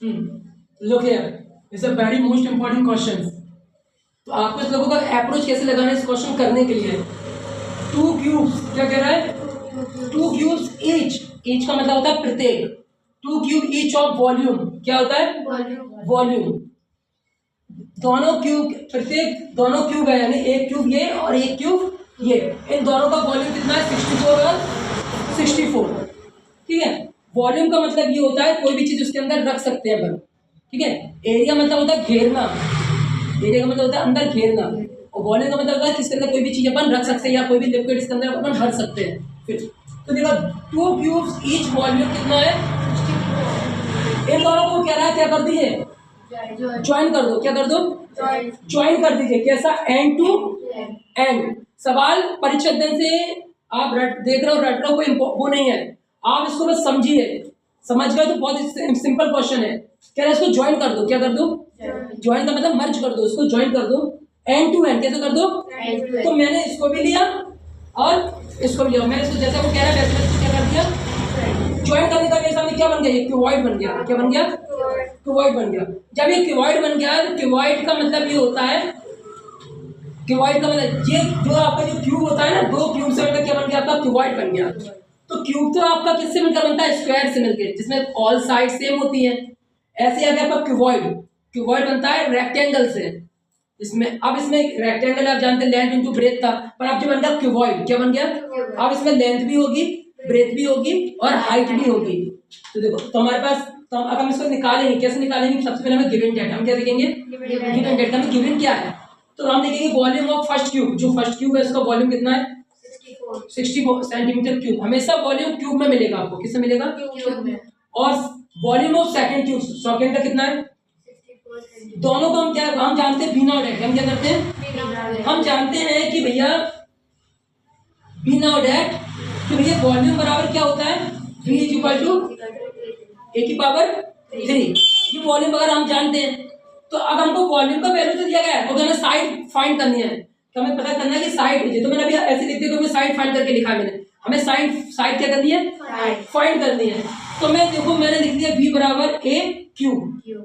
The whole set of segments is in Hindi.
Look here, it's a very most important question. तो आपको इस लोगों का अप्रोच कैसे लगाना है इस क्वेश्चन करने के लिए। टू क्यूब्स, क्या कह रहा है, टू क्यूब्स ईच का मतलब होता है प्रत्येक, two cube each of volume, क्या होता है वॉल्यूम। दोनों क्यूब, प्रत्येक दोनों क्यूब है, यानी एक क्यूब ये और एक क्यूब ये, इन दोनों का वॉल्यूम कितना है 64 और 64। ठीक है, वॉल्यूम का मतलब ये होता है कोई भी चीज उसके अंदर रख सकते हैं अपन। ठीक है, एरिया मतलब होता है घेरना, एरिया का मतलब होता है अंदर घेरना, और वॉल्यूम का मतलब होता है किसके अंदर कोई भी चीज अपन रख सकते हैं या कोई भी लिक्विड इसके अंदर अपन भर सकते हैं। फिर तो देखो टू क्यूब्स ईच वॉल्यूम कितना है, इन दोनों को कह रहा है क्या कर दीजिए, ज्वाइन कर दो, क्या कर दो, ज्वाइन कर दीजिए। कैसा, एंड टू एंड। सवाल परिच्छेदन से आप देख रहे हो, रट रहे हो, कोई वो नहीं है, आप इसको बस समझिए, समझ गए तो बहुत सिंपल क्वेश्चन है। कह रहा है इसको ज्वाइन कर दो, क्या कर दो, ज्वाइन का मतलब मर्ज कर दो, इसको ज्वाइन कर दो एंड टू एंड। कैसे कर दो, तो मैंने इसको भी लिया और इसको भी लिया, मैंने इसको जैसे वो कह रहा है वैसे मैंने क्या कर दिया, ज्वाइन करने का मेरे सामने क्या बन गया, ये क्यूबॉइड बन गया। क्या बन गया, क्यूबॉइड बन गया। जब ये क्यूबॉइड बन गया तो क्यूबॉइड का मतलब ये होता है, क्यूबॉइड का मतलब ये जो आपका जो क्यूब होता है ना, दो क्यूब से मिलकर क्या बन गया, आपका क्यूबॉइड बन गया। तो क्यूब तो आपका किससे मिलकर बनता है, स्क्वायर से मिलकर, जिसमें ऑल साइड सेम होती है। ऐसे अगर आपका क्यूबॉइड, क्यूबॉइड बनता है रेक्टेंगल से, इसमें अब इसमें रेक्टेंगल आप जानते हैं लेंथ इनटू ब्रेथ था, पर अब जो बन गया क्यूबॉइड, क्या बन गया, अब इसमें लेंथ भी होगी, ब्रेथ भी होगी और हाइट भी होगी। तो देखो, तो हमारे पास, तो अब हम इसको निकालेंगे, कैसे निकालेंगे, सबसे पहले हमें गिवन डेटा, हम क्या देखेंगे, गिवन डेटा में गिवन क्या है। तो हम देखेंगे वॉल्यूम ऑफ फर्स्ट क्यूब, जो फर्स्ट क्यूब है उसका वॉल्यूम कितना है 64 सेंटीमीटर क्यूब। हमेशा वॉल्यूम क्यूब में मिलेगा आपको, किससे मिलेगा, क्यूब में। और volume of second cube, second का कितना है, दोनों को हम क्या, हम जानते हैं बी नॉट एट, हम क्या करते हैं, हम जानते हैं कि भैया बी नॉट एट, तो भैया वॉल्यूम बराबर क्या होता है, v इज इक्वल टू ए की पावर 3। ये वॉल्यूम अगर हम जानते हैं, तो अब हमको वॉल्यूम का वैल्यू तो दिया गया है, तो हमें साइड फाइंड करनी है, तो हमें पता करना है कि साइड मुझे, तो मैंने अभी ऐसे लिख दिया, तो मैं साइड फाइंड करके लिखा है मैंने, हमें साइड क्या करनी है, फाइंड करनी है। तो मैं देखो मैंने लिख दिया v बराबर a क्यूब,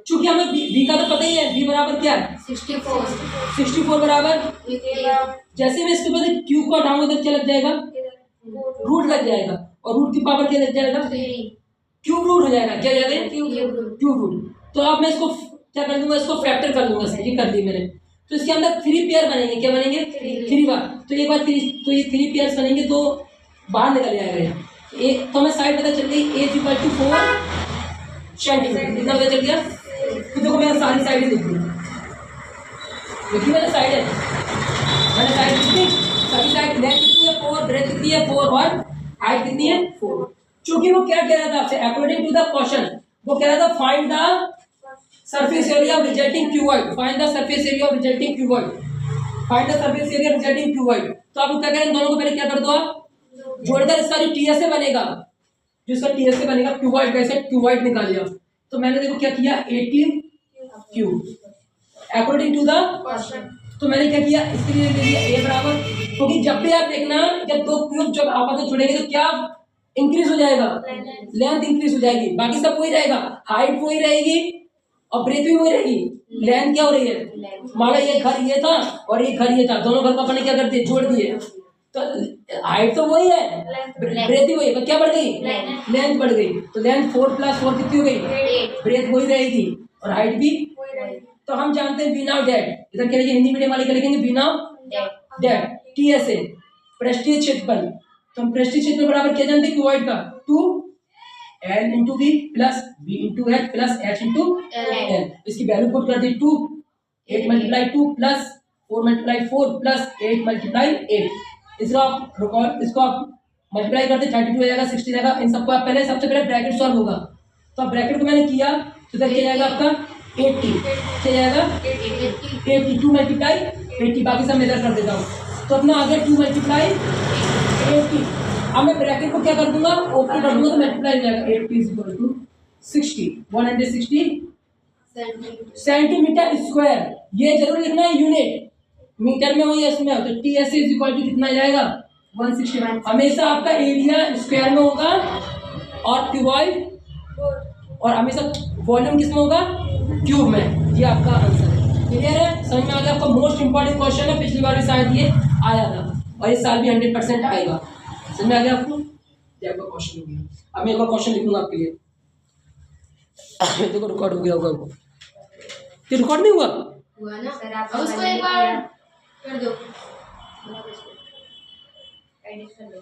चूंकि हमें v का तो पता ही है, v बराबर क्या है 64 बराबर, जैसे मैं इसके बाद क्यूब को हटाऊंगा तो क्या लग जाएगा, रूट लग जाएगा, और रूट की पावर क्या लग जाएगा, क्यूब रूट हो जाएगा, क्या जाएगा, क्यूब रूट। तो अब मैं इसको क्या कर दूंगा, इसको फैक्टर कर दूंगा, ये कर दी मैंने। तो इसके अंदर 3 पेयर बनेंगे, क्या बनेंगे 3 बार, तो एक बार 3, तो ये 3 पेयर्स बनेंगे, तो बाहर निकल जाएगा एक, तो हमें साइड पता चल गई a = 4 सेंटीमीटर, कितना पता चल गया। तो देखो मैंने सारी साइडें लिख दी, देखिए मैंने साइड है, मैंने साइड कितनी, सारी साइड, लेंथ कितनी है 4, ब्रेथ कितनी है 4 और हाइट कितनी है 4। क्योंकि वो क्या कह रहा था आपसे, अकॉर्डिंग टू द क्वेश्चन वो कह रहा था find the surface area of resulting cuboid, find the surface area of resulting cuboid, find the surface area resulting cuboid. तो आप क्या करें, इन दोनों को पहले क्या कर दो, आप जोड़कर इसका जो टीएसए बनेगा, जो इसका टीएसए बनेगा क्यूबॉइड, कैसे क्यूबॉइड निकाल लिया। तो मैंने देखो क्या किया 18 cube according to the question. तो मैंने क्या किया, इसके लिए ले लिया a बराबर, क्योंकि जब भी आप देखना, जब दो क्यूब जब आपस में जुड़ेंगे तो क्या इंक्रीज हो जाएगा, लेंथ इंक्रीज हो जाएगी, बाकी सब वही रहेगा, हाइट वही रहेगी और ब्रेथ भी वही रहेगी, लेंथ क्या हो रही है, मान लो ये घर ये था और ये घर ये था, दोनों घर को अपने क्या कर दिए, जोड़ दिए, तो हाइट तो वही है, ब्रेथ भी वही है, क्या बढ़ गई, लेंथ बढ़ गई। तो लेंथ 4 + 4 कितनी हो गई, ब्रेथ वही रहेगी और हाइट भी। तो हम जानते हैं बिना डेट, इधर क्या लिखेंगे, हिंदी मीडियम वाले क्या लिखेंगे, बिना डेट, टीएसए पृष्ठीय क्षेत्रफल। तो हम पृष्ठीय क्षेत्रफल बराबर क्या जानते हैं, क्यूबॉइड का 2l × v + v × h + h × l। इसकी वैल्यू पुट कर दी 2, 8 × 2 + 4 × 4 + 8 × 8। इसको आप रिकॉर्ड, इसको आप मल्टीप्लाई करते 32 हो जाएगा, 60 जाएगा। इन सबको आप पहले सबसे पहले ब्रैकेट सॉल्व होगा, तो अब ब्रैकेट को मैंने किया तो इधर क्या जाएगा आपका 80, क्या जाएगा 80, 2 × 80, बाकी सब मैं इधर कर देता हूँ। तो अपना आ गया 2 × 80। अब मैं ब्रैकेट को क्या कर दूंगा, ओपन कर दूंगा, तो मल्टीप्लाई हो जाएगा 80 = 60, 160 सेंटीमीटर स्क्वायर। ये जरूर लिखना है, यूनिट मीटर में हो या इसमें हो, तो टीएसए = कितना जाएगा 160। हमेशा आपका एरिया स्क्वायर में होगा और क्यूबॉइड और हमेशा वॉल्यूम किसमें होगा, क्यूब में। ये आपका आंसर है। क्लियर है, समझ में आ गया आपका। मोस्ट इंपॉर्टेंट क्वेश्चन है, पिछली बार भी शायद ये आया था और इस साल भी 100% आएगा। समझ में आ गया आपको, ये आपका क्वेश्चन हो गया। अब मैं एक और क्वेश्चन लिखूंगा आपके लिए। देखो रिकॉर्ड हो गया होगा वो, ये रिकॉर्ड नहीं हुआ ना सर, आप उसको एक बार कर दो, एडिट कर लो।